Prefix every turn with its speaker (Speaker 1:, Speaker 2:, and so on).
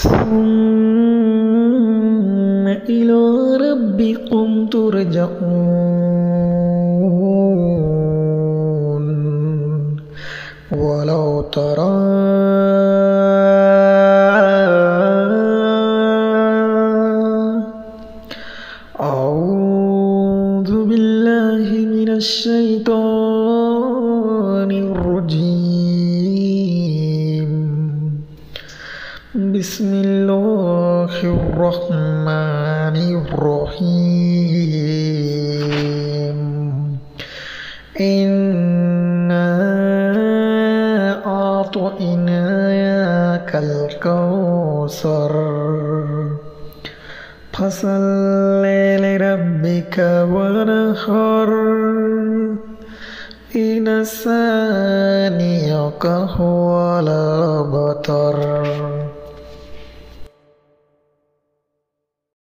Speaker 1: ثم إلى ربكم ترجعون ولو ترى أعوذ بالله من الشيطان الرجيم بسم الله الرحمن الرحيم إنا أعطيناك الكوثر فصل لربك وانحر إن شانئك هو الأبتر.